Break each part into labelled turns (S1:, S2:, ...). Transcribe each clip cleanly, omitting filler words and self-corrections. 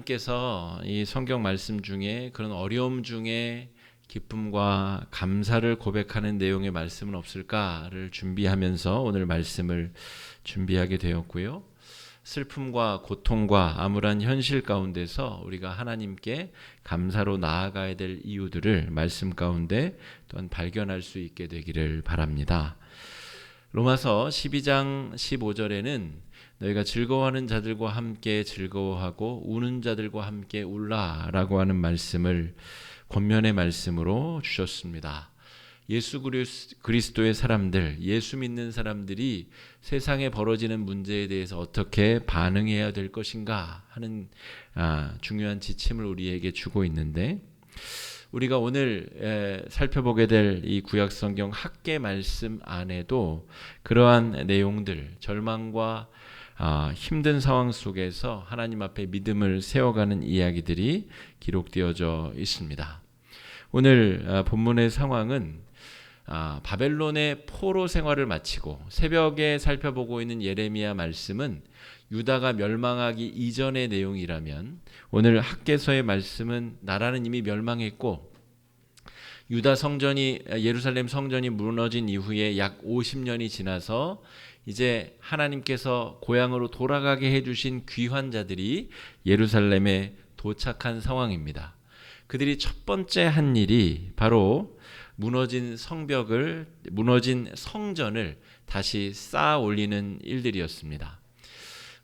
S1: 하나님께서 이 성경 말씀 중에 그런 어려움 중에 기쁨과 감사를 고백하는 내용의 말씀은 없을까를 준비하면서 오늘 말씀을 준비하게 되었고요. 슬픔과 고통과 암울한 현실 가운데서 우리가 하나님께 감사로 나아가야 될 이유들을 말씀 가운데 또한 발견할 수 있게 되기를 바랍니다. 로마서 12장 15절에는 너희가 즐거워하는 자들과 함께 즐거워하고 우는 자들과 함께 울라라고 하는 말씀을 권면의 말씀으로 주셨습니다. 예수 그리스도의 사람들, 예수 믿는 사람들이 세상에 벌어지는 문제에 대해서 어떻게 반응해야 될 것인가 하는 중요한 지침을 우리에게 주고 있는데, 우리가 오늘 살펴보게 될 이 구약성경 학계 말씀 안에도 그러한 내용들, 절망과 힘든 상황 속에서 하나님 앞에 믿음을 세워가는 이야기들이 기록되어져 있습니다. 오늘 본문의 상황은 바벨론의 포로 생활을 마치고 새벽에 살펴보고 있는 예레미야 말씀은 유다가 멸망하기 이전의 내용이라면, 오늘 학개서의 말씀은 나라는 이미 멸망했고 유다 성전이, 예루살렘 성전이 무너진 이후에 약 50년이 지나서 이제 하나님께서 고향으로 돌아가게 해주신 귀환 자들이 예루살렘에 도착한 상황입니다. 그들이 첫 번째 한 일이 바로 무너진 성전을 다시 쌓아 올리는 일들이었습니다.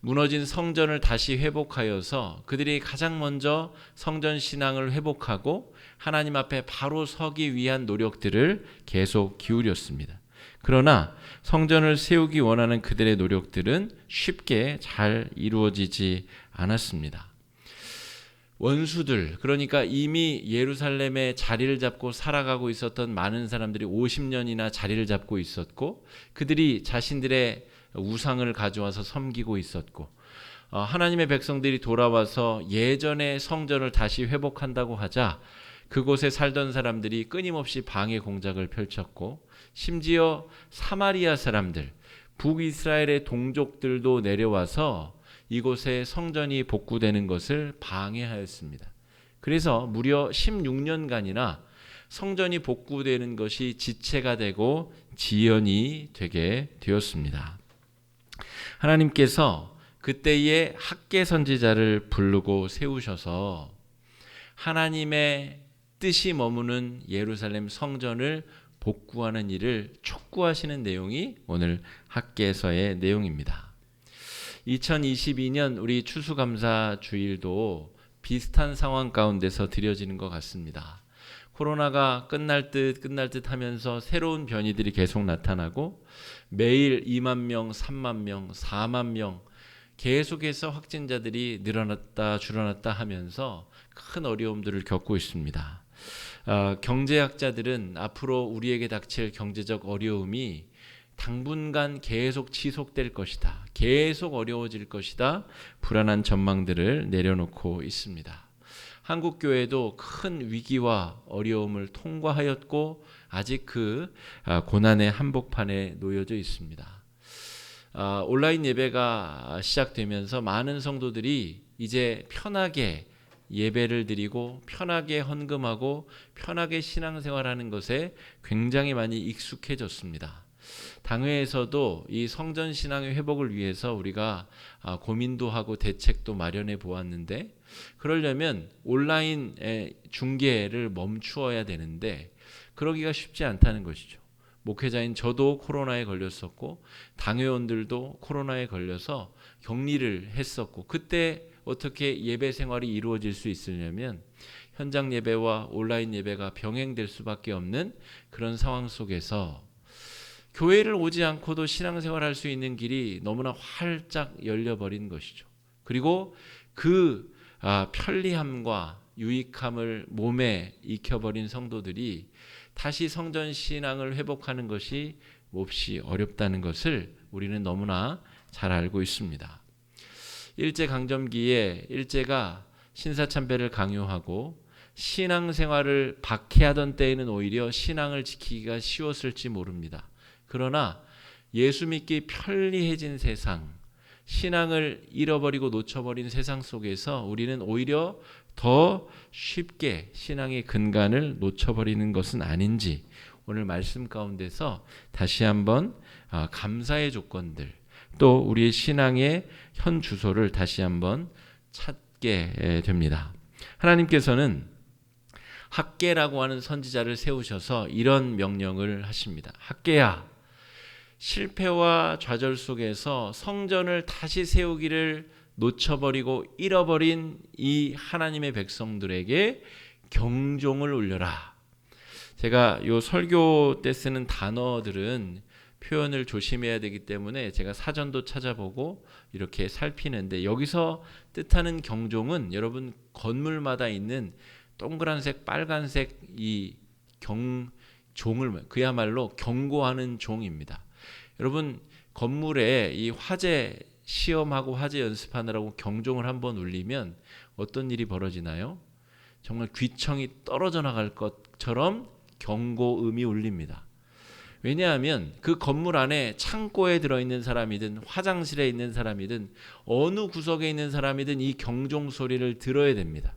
S1: 무너진 성전을 다시 회복하여서 그들이 가장 먼저 성전 신앙을 회복하고 하나님 앞에 바로 서기 위한 노력들을 계속 기울였습니다. 그러나 성전을 세우기 원하는 그들의 노력들은 쉽게 잘 이루어지지 않았습니다. 원수들, 그러니까 이미 예루살렘에 자리를 잡고 살아가고 있었던 많은 사람들이 50년이나 자리를 잡고 있었고, 그들이 자신들의 우상을 가져와서 섬기고 있었고, 하나님의 백성들이 돌아와서 예전의 성전을 다시 회복한다고 하자 그곳에 살던 사람들이 끊임없이 방해 공작을 펼쳤고, 심지어 사마리아 사람들, 북이스라엘의 동족들도 내려와서 이곳에 성전이 복구되는 것을 방해하였습니다. 그래서 무려 16년간이나 성전이 복구되는 것이 지체가 되고 지연이 되게 되었습니다. 하나님께서 그때의 학개 선지자를 부르고 세우셔서 하나님의 뜻이 머무는 예루살렘 성전을 복구하는 일을 촉구하시는 내용이 오늘 학개서의 내용입니다. 2022년 우리 추수감사 주일도 비슷한 상황 가운데서 드려지는 것 같습니다. 코로나가 끝날 듯 하면서 새로운 변이들이 계속 나타나고 매일 2만 명, 3만 명, 4만 명 계속해서 확진자들이 늘어났다 줄어났다 하면서 큰 어려움들을 겪고 있습니다. 경제학자들은 앞으로 우리에게 닥칠 경제적 어려움이 당분간 계속 지속될 것이다, 계속 어려워질 것이다, 불안한 전망들을 내려놓고 있습니다. 한국교회도 큰 위기와 어려움을 통과하였고 아직 그 고난의 한복판에 놓여져 있습니다. 온라인 예배가 시작되면서 많은 성도들이 이제 편하게 예배를 드리고 편하게 헌금하고 편하게 신앙생활하는 것에 굉장히 많이 익숙해졌습니다. 당회에서도 이 성전 신앙의 회복을 위해서 우리가 고민도 하고 대책도 마련해 보았는데, 그러려면 온라인 중계를 멈추어야 되는데 그러기가 쉽지 않다는 것이죠. 목회자인 저도 코로나에 걸렸었고 당회원들도 코로나에 걸려서 격리를 했었고, 그때 어떻게 예배 생활이 이루어질 수 있으려면 현장 예배와 온라인 예배가 병행될 수밖에 없는 그런 상황 속에서 교회를 오지 않고도 신앙생활할 수 있는 길이 너무나 활짝 열려버린 것이죠. 그리고 그 편리함과 유익함을 몸에 익혀버린 성도들이 다시 성전 신앙을 회복하는 것이 몹시 어렵다는 것을 우리는 너무나 잘 알고 있습니다. 일제강점기에 일제가 신사참배를 강요하고 신앙생활을 박해하던 때에는 오히려 신앙을 지키기가 쉬웠을지 모릅니다. 그러나 예수 믿기 편리해진 세상, 신앙을 잃어버리고 놓쳐버린 세상 속에서 우리는 오히려 더 쉽게 신앙의 근간을 놓쳐버리는 것은 아닌지 오늘 말씀 가운데서 다시 한번 감사의 조건들, 또 우리의 신앙의 현 주소를 다시 한번 찾게 됩니다. 하나님께서는 학개라고 하는 선지자를 세우셔서 이런 명령을 하십니다. 학개야, 실패와 좌절 속에서 성전을 다시 세우기를 놓쳐버리고 잃어버린 이 하나님의 백성들에게 경종을 울려라. 제가 요 설교 때 쓰는 단어들은 표현을 조심해야 되기 때문에 제가 사전도 찾아보고 이렇게 살피는데, 여기서 뜻하는 경종은 여러분 건물마다 있는 동그란색 빨간색 이 종을 그야말로 경고하는 종입니다. 여러분 건물에 이 화재 시험하고 화재 연습하느라고 경종을 한번 울리면 어떤 일이 벌어지나요? 정말 귀청이 떨어져 나갈 것처럼 경고음이 울립니다. 왜냐하면 그 건물 안에 창고에 들어있는 사람이든 화장실에 있는 사람이든 어느 구석에 있는 사람이든 이 경종 소리를 들어야 됩니다.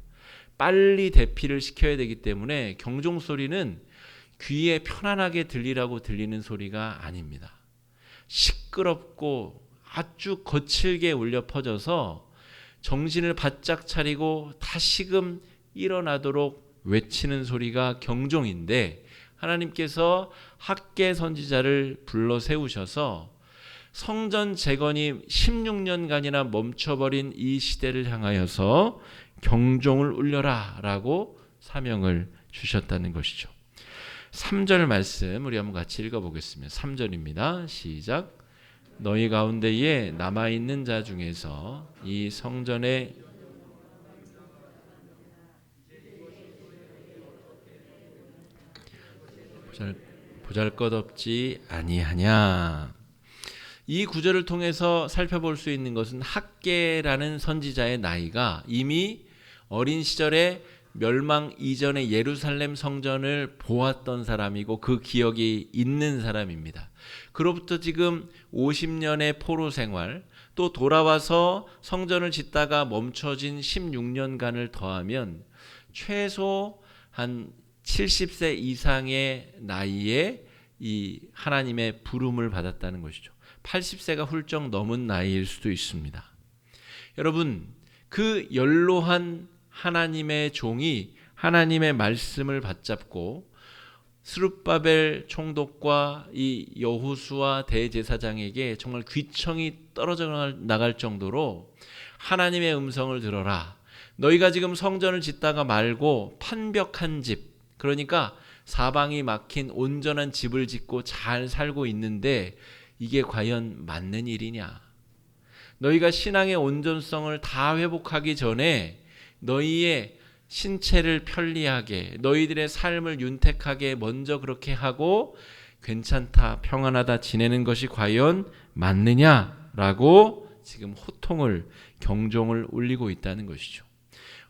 S1: 빨리 대피를 시켜야 되기 때문에 경종 소리는 귀에 편안하게 들리라고 들리는 소리가 아닙니다. 시끄럽고 아주 거칠게 울려 퍼져서 정신을 바짝 차리고 다시금 일어나도록 외치는 소리가 경종인데, 하나님께서 학개 선지자를 불러 세우셔서 성전 재건이 16년간이나 멈춰버린 이 시대를 향하여서 경종을 울려라 라고 사명을 주셨다는 것이죠. 3절 말씀 우리 한번 같이 읽어보겠습니다. 3절입니다. 시작. 너희 가운데에 남아있는 자 중에서 이 성전에 보잘것없지 아니하냐. 이 구절을 통해서 살펴볼 수 있는 것은 학개라는 선지자의 나이가 이미 어린 시절에 멸망 이전에 예루살렘 성전을 보았던 사람이고 그 기억이 있는 사람입니다. 그로부터 지금 50년의 포로 생활, 또 돌아와서 성전을 짓다가 멈춰진 16년간을 더하면 최소 한 70세 이상의 나이에 이 하나님의 부름을 받았다는 것이죠. 80세가 훌쩍 넘은 나이일 수도 있습니다. 여러분, 그 연로한 하나님의 종이 하나님의 말씀을 받잡고 스룹바벨 총독과 이 여호수아 대제사장에게 정말 귀청이 떨어져 나갈 정도로 하나님의 음성을 들어라. 너희가 지금 성전을 짓다가 말고 판벽한 집, 그러니까 사방이 막힌 온전한 집을 짓고 잘 살고 있는데 이게 과연 맞는 일이냐? 너희가 신앙의 온전성을 다 회복하기 전에 너희의 신체를 편리하게, 너희들의 삶을 윤택하게 먼저 그렇게 하고 괜찮다, 평안하다 지내는 것이 과연 맞느냐라고 지금 호통을, 경종을 울리고 있다는 것이죠.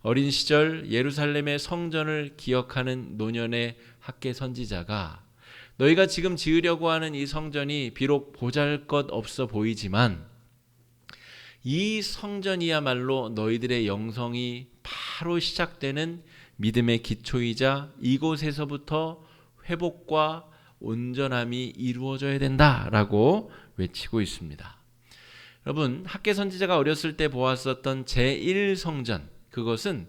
S1: 어린 시절 예루살렘의 성전을 기억하는 노년의 학개 선지자가 너희가 지금 지으려고 하는 이 성전이 비록 보잘것없어 보이지만 이 성전이야말로 너희들의 영성이 바로 시작되는 믿음의 기초이자 이곳에서부터 회복과 온전함이 이루어져야 된다라고 외치고 있습니다. 여러분, 학개 선지자가 어렸을 때 보았었던 제1성전, 그것은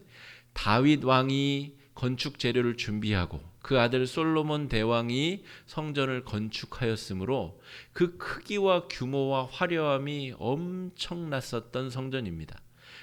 S1: 다윗 왕이 건축 재료를 준비하고 그 아들 솔로몬 대왕이 성전을 건축하였으므로 그 크기와 규모와 화려함이 엄청났었던 성전입니다.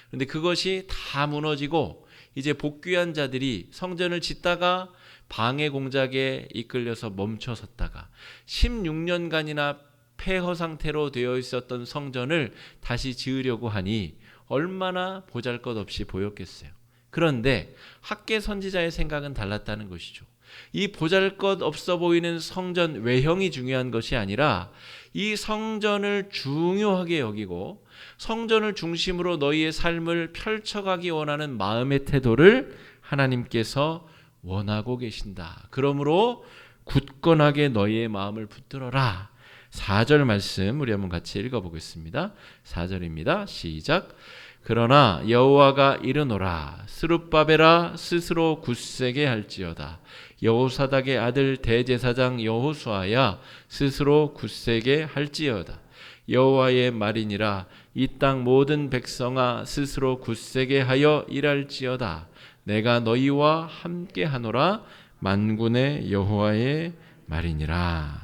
S1: 그런데 그것이 다 무너지고 이제 복귀한 자들이 성전을 짓다가 방해 공작에 이끌려서 멈춰섰다가 16년간이나 폐허 상태로 되어 있었던 성전을 다시 지으려고 하니 얼마나 보잘것없이 보였겠어요. 그런데 학개 선지자의 생각은 달랐다는 것이죠. 이 보잘것없어 보이는 성전 외형이 중요한 것이 아니라 이 성전을 중요하게 여기고 성전을 중심으로 너희의 삶을 펼쳐가기 원하는 마음의 태도를 하나님께서 원하고 계신다. 그러므로 굳건하게 너희의 마음을 붙들어라. 4절 말씀 우리 한번 같이 읽어보겠습니다. 4절입니다. 시작. 그러나 여호와가 이르노라. 스룹바벨아 스스로 굳세게 할지어다. 여호사닥의 아들 대제사장 여호수아야 스스로 굳세게 할지어다. 여호와의 말이니라. 이 땅 모든 백성아 스스로 굳세게 하여 일할지어다. 내가 너희와 함께 하노라. 만군의 여호와의 말이니라.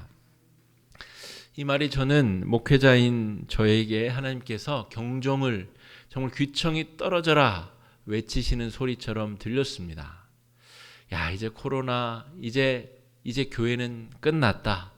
S1: 이 말이 저는 목회자인 저에게 하나님께서 경종을 정말 귀청이 떨어져라 외치시는 소리처럼 들렸습니다. 야, 이제 코로나, 이제 교회는 끝났다.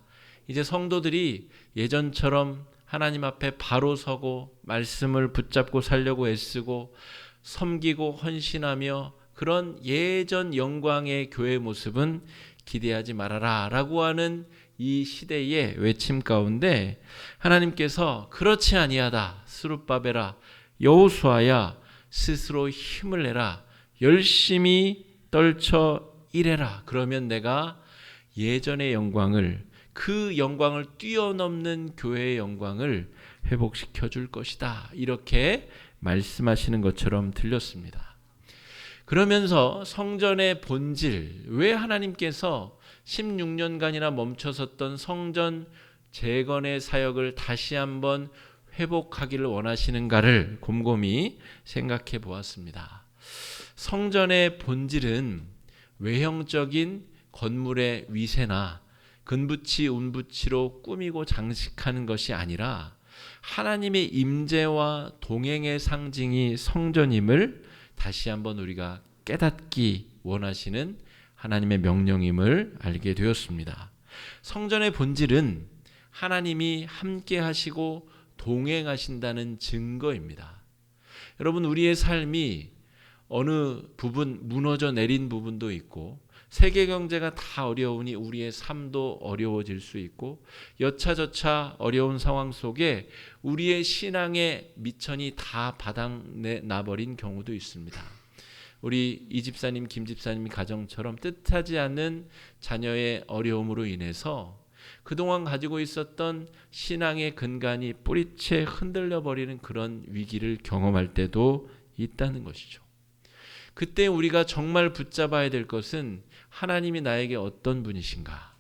S1: 이제 성도들이 예전처럼 하나님 앞에 바로 서고 말씀을 붙잡고 살려고 애쓰고 섬기고 헌신하며 그런 예전 영광의 교회 모습은 기대하지 말아라 라고 하는 이 시대의 외침 가운데 하나님께서 그렇지 아니하다. 스룹바벨아 여호수아야 스스로 힘을 내라. 열심히 떨쳐 일해라. 그러면 내가 예전의 영광을, 그 영광을 뛰어넘는 교회의 영광을 회복시켜 줄 것이다. 이렇게 말씀하시는 것처럼 들렸습니다. 그러면서 성전의 본질, 왜 하나님께서 16년간이나 멈춰섰던 성전 재건의 사역을 다시 한번 회복하기를 원하시는가를 곰곰이 생각해 보았습니다. 성전의 본질은 외형적인 건물의 위세나 근부치, 운부치로 꾸미고 장식하는 것이 아니라 하나님의 임재와 동행의 상징이 성전임을 다시 한번 우리가 깨닫기 원하시는 하나님의 명령임을 알게 되었습니다. 성전의 본질은 하나님이 함께 하시고 동행하신다는 증거입니다. 여러분, 우리의 삶이 어느 부분 무너져 내린 부분도 있고 세계 경제가 다 어려우니 우리의 삶도 어려워질 수 있고 여차저차 어려운 상황 속에 우리의 신앙의 미천이 다 바닥나버린 경우도 있습니다. 우리 이 집사님, 김 집사님 가정처럼 뜻하지 않는 자녀의 어려움으로 인해서 그동안 가지고 있었던 신앙의 근간이 뿌리채 흔들려 버리는 그런 위기를 경험할 때도 있다는 것이죠. 그때 우리가 정말 붙잡아야 될 것은 하나님이 나에게 어떤 분이신가?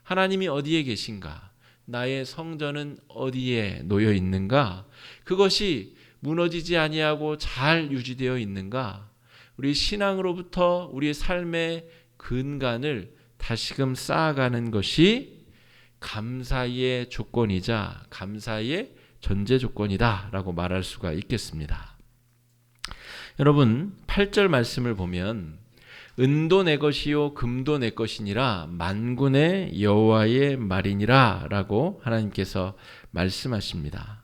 S1: 하나님이 어디에 계신가? 나의 성전은 어디에 놓여 있는가? 그것이 무너지지 아니하고 잘 유지되어 있는가? 우리 신앙으로부터 우리의 삶의 근간을 다시금 쌓아가는 것이 감사의 조건이자 감사의 전제 조건이다라고 말할 수가 있겠습니다. 여러분, 8절 말씀을 보면 은도 내 것이요 금도 내 것이니라 만군의 여호와의 말이니라 라고 하나님께서 말씀하십니다.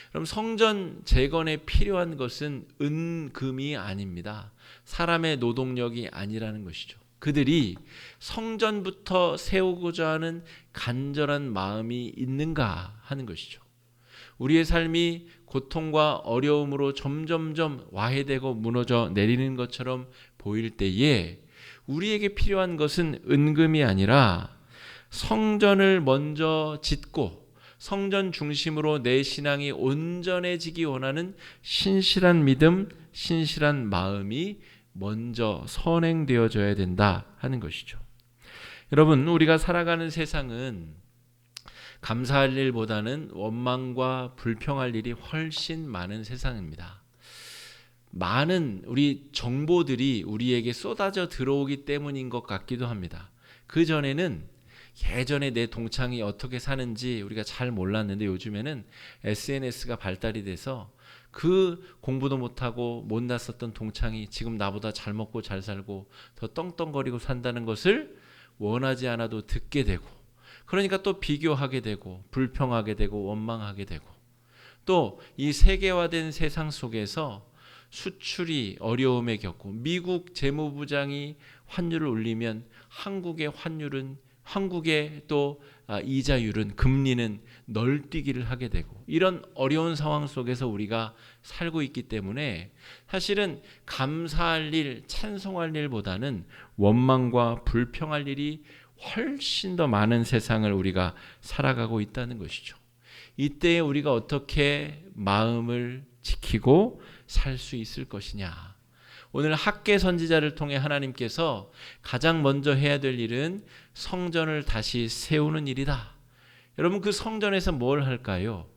S1: 그럼 성전 재건에 필요한 것은 은금이 아닙니다. 사람의 노동력이 아니라는 것이죠. 그들이 성전부터 세우고자 하는 간절한 마음이 있는가 하는 것이죠. 우리의 삶이 고통과 어려움으로 점점점 와해되고 무너져 내리는 것처럼 보일 때에 우리에게 필요한 것은 은금이 아니라 성전을 먼저 짓고 성전 중심으로 내 신앙이 온전해지기 원하는 신실한 믿음, 신실한 마음이 먼저 선행되어져야 된다 하는 것이죠. 여러분, 우리가 살아가는 세상은 감사할 일보다는 원망과 불평할 일이 훨씬 많은 세상입니다. 많은 우리 정보들이 우리에게 쏟아져 들어오기 때문인 것 같기도 합니다. 그 전에는 예전에 내 동창이 어떻게 사는지 우리가 잘 몰랐는데 요즘에는 SNS가 발달이 돼서 그 공부도 못하고 못났었던 동창이 지금 나보다 잘 먹고 잘 살고 더 떵떵거리고 산다는 것을 원하지 않아도 듣게 되고, 그러니까 또 비교하게 되고 불평하게 되고 원망하게 되고, 또 이 세계화된 세상 속에서 수출이 어려움에 겪고 미국 재무부장이 환율을 올리면 한국의 환율은, 한국의 또 이자율은, 금리는 널뛰기를 하게 되고, 이런 어려운 상황 속에서 우리가 살고 있기 때문에 사실은 감사할 일, 찬송할 일보다는 원망과 불평할 일이 훨씬 더 많은 세상을 우리가 살아가고 있다는 것이죠. 이때 우리가 어떻게 마음을 지키고 살 수 있을 것이냐. 오늘 학개 선지자를 통해 하나님께서 가장 먼저 해야 될 일은 성전을 다시 세우는 일이다. 여러분, 그 성전에서 뭘 할까요?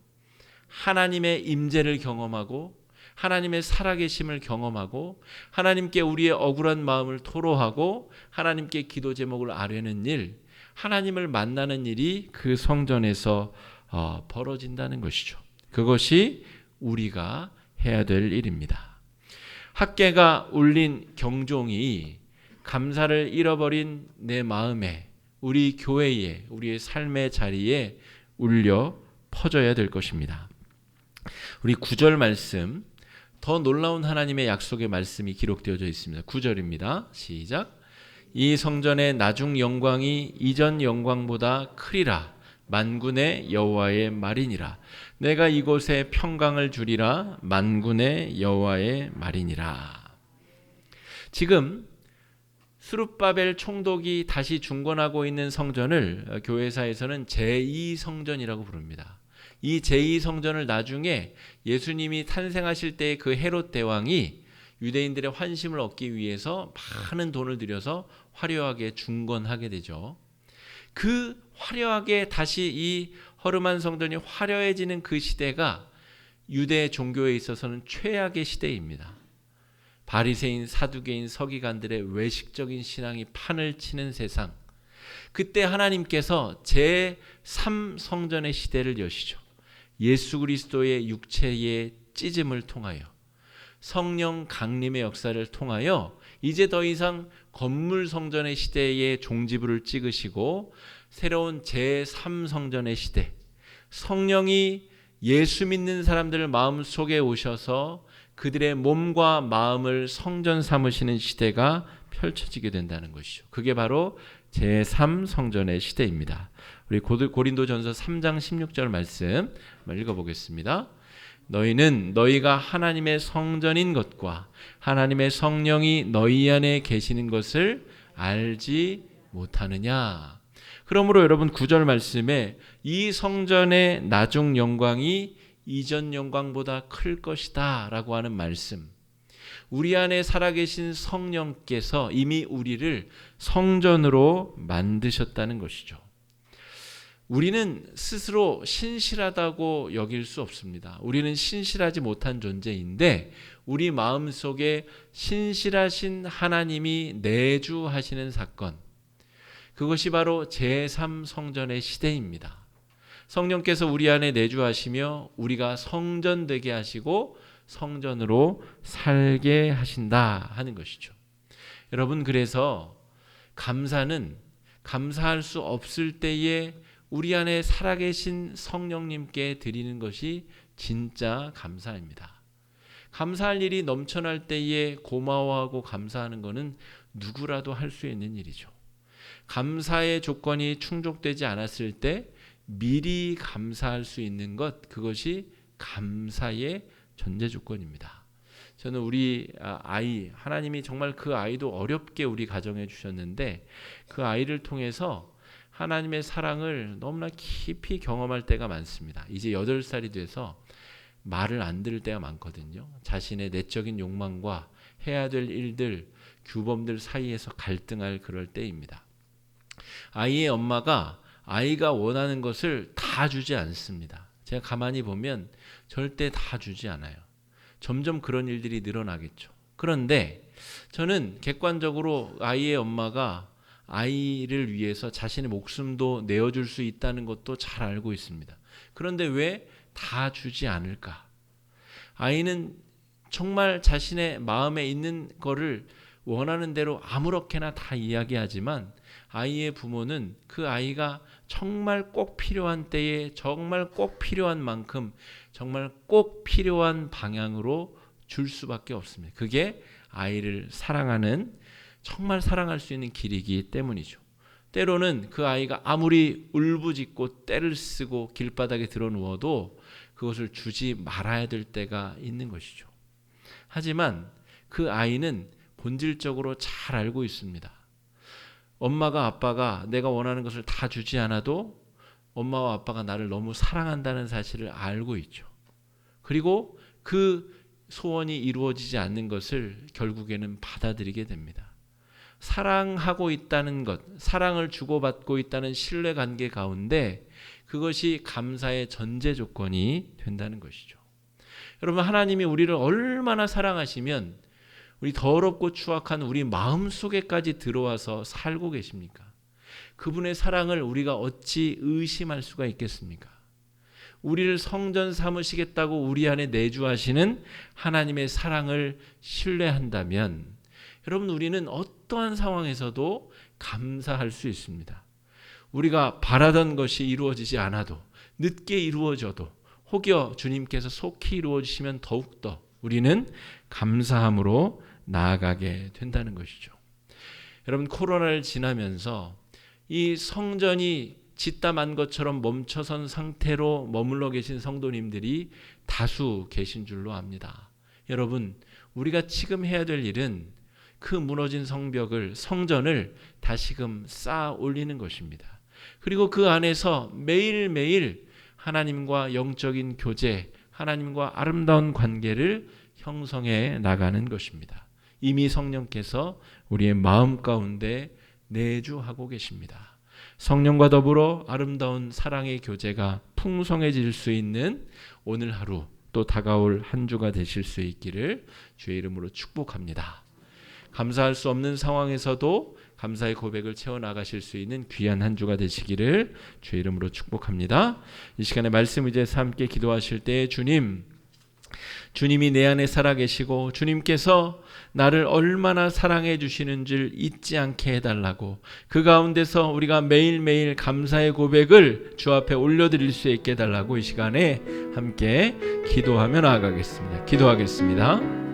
S1: 하나님의 임재를 경험하고 하나님의 살아계심을 경험하고 하나님께 우리의 억울한 마음을 토로하고 하나님께 기도 제목을 아뢰는 일, 하나님을 만나는 일이 그 성전에서 벌어진다는 것이죠. 그것이 우리가 해야 될 일입니다. 학개가 울린 경종이 감사를 잃어버린 내 마음에, 우리 교회에, 우리의 삶의 자리에 울려 퍼져야 될 것입니다. 우리 9절 말씀, 더 놀라운 하나님의 약속의 말씀이 기록되어져 있습니다. 9절입니다. 시작. 이 성전의 나중 영광이 이전 영광보다 크리라. 만군의 여호와의 말이니라. 내가 이곳에 평강을 주리라. 만군의 여호와의 말이니라. 지금 스룹바벨 총독이 다시 중건하고 있는 성전을 교회사에서는 제2성전이라고 부릅니다. 이 제2성전을 나중에 예수님이 탄생하실 때의 그 헤롯 대왕이 유대인들의 환심을 얻기 위해서 많은 돈을 들여서 화려하게 중건하게 되죠. 그 화려하게 다시 이 허름한 성전이 화려해지는 그 시대가 유대 종교에 있어서는 최악의 시대입니다. 바리새인, 사두개인, 서기관들의 외식적인 신앙이 판을 치는 세상. 그때 하나님께서 제3성전의 시대를 여시죠. 예수 그리스도의 육체의 찢음을 통하여, 성령 강림의 역사를 통하여 이제 더 이상 건물 성전의 시대에 종지부를 찍으시고 새로운 제3성전의 시대, 성령이 예수 믿는 사람들 마음속에 오셔서 그들의 몸과 마음을 성전 삼으시는 시대가 펼쳐지게 된다는 것이죠. 그게 바로 제3성전의 시대입니다. 우리 고린도전서 3장 16절 말씀 한번 읽어보겠습니다. 너희는 너희가 하나님의 성전인 것과 하나님의 성령이 너희 안에 계시는 것을 알지 못하느냐. 그러므로 여러분 9절 말씀에 이 성전의 나중 영광이 이전 영광보다 클 것이다 라고 하는 말씀, 우리 안에 살아계신 성령께서 이미 우리를 성전으로 만드셨다는 것이죠. 우리는 스스로 신실하다고 여길 수 없습니다. 우리는 신실하지 못한 존재인데 우리 마음속에 신실하신 하나님이 내주하시는 사건, 그것이 바로 제3성전의 시대입니다. 성령께서 우리 안에 내주하시며 우리가 성전 되게 하시고 성전으로 살게 하신다 하는 것이죠. 여러분, 그래서 감사는 감사할 수 없을 때에 우리 안에 살아계신 성령님께 드리는 것이 진짜 감사입니다. 감사할 일이 넘쳐날 때에 고마워하고 감사하는 것은 누구라도 할 수 있는 일이죠. 감사의 조건이 충족되지 않았을 때 미리 감사할 수 있는 것, 그것이 감사의 전제 조건입니다. 저는 우리 아이, 하나님이 정말 그 아이도 어렵게 우리 가정에 주셨는데 그 아이를 통해서 하나님의 사랑을 너무나 깊이 경험할 때가 많습니다. 이제 8살이 돼서 말을 안 들을 때가 많거든요. 자신의 내적인 욕망과 해야 될 일들, 규범들 사이에서 갈등할 그럴 때입니다. 아이의 엄마가 아이가 원하는 것을 다 주지 않습니다. 제가 가만히 보면 절대 다 주지 않아요. 점점 그런 일들이 늘어나겠죠. 그런데 저는 객관적으로 아이의 엄마가 아이를 위해서 자신의 목숨도 내어줄 수 있다는 것도 잘 알고 있습니다. 그런데 왜 다 주지 않을까? 아이는 정말 자신의 마음에 있는 거를 원하는 대로 아무렇게나 다 이야기하지만 아이의 부모는 그 아이가 정말 꼭 필요한 때에 정말 꼭 필요한 만큼 정말 꼭 필요한 방향으로 줄 수밖에 없습니다. 그게 아이를 사랑하는, 정말 사랑할 수 있는 길이기 때문이죠. 때로는 그 아이가 아무리 울부짖고 떼를 쓰고 길바닥에 드러 누워도 그것을 주지 말아야 될 때가 있는 것이죠. 하지만 그 아이는 본질적으로 잘 알고 있습니다. 엄마가 아빠가 내가 원하는 것을 다 주지 않아도 엄마와 아빠가 나를 너무 사랑한다는 사실을 알고 있죠. 그리고 그 소원이 이루어지지 않는 것을 결국에는 받아들이게 됩니다. 사랑하고 있다는 것, 사랑을 주고받고 있다는 신뢰관계 가운데 그것이 감사의 전제 조건이 된다는 것이죠. 여러분, 하나님이 우리를 얼마나 사랑하시면 우리 더럽고 추악한 우리 마음속에까지 들어와서 살고 계십니까? 그분의 사랑을 우리가 어찌 의심할 수가 있겠습니까? 우리를 성전 삼으시겠다고 우리 안에 내주하시는 하나님의 사랑을 신뢰한다면 여러분, 우리는 어떠한 상황에서도 감사할 수 있습니다. 우리가 바라던 것이 이루어지지 않아도, 늦게 이루어져도, 혹여 주님께서 속히 이루어지시면 더욱더 우리는 감사함으로 나아가게 된다는 것이죠. 여러분, 코로나를 지나면서 이 성전이 짓담한 것처럼 멈춰선 상태로 머물러 계신 성도님들이 다수 계신 줄로 압니다. 여러분, 우리가 지금 해야 될 일은 그 무너진 성전을 다시금 쌓아 올리는 것입니다. 그리고 그 안에서 매일매일 하나님과 영적인 교제, 하나님과 아름다운 관계를 형성해 나가는 것입니다. 이미 성령께서 우리의 마음 가운데 내주하고 계십니다. 성령과 더불어 아름다운 사랑의 교제가 풍성해질 수 있는 오늘 하루, 또 다가올 한 주가 되실 수 있기를 주의 이름으로 축복합니다. 감사할 수 없는 상황에서도 감사의 고백을 채워나가실 수 있는 귀한 한 주가 되시기를 주의 이름으로 축복합니다. 이 시간에 말씀 의지해서 함께 기도하실 때 주님이 내 안에 살아계시고 주님께서 나를 얼마나 사랑해 주시는 줄 잊지 않게 해달라고, 그 가운데서 우리가 매일매일 감사의 고백을 주 앞에 올려드릴 수 있게 해달라고 이 시간에 함께 기도하며 나아가겠습니다. 기도하겠습니다.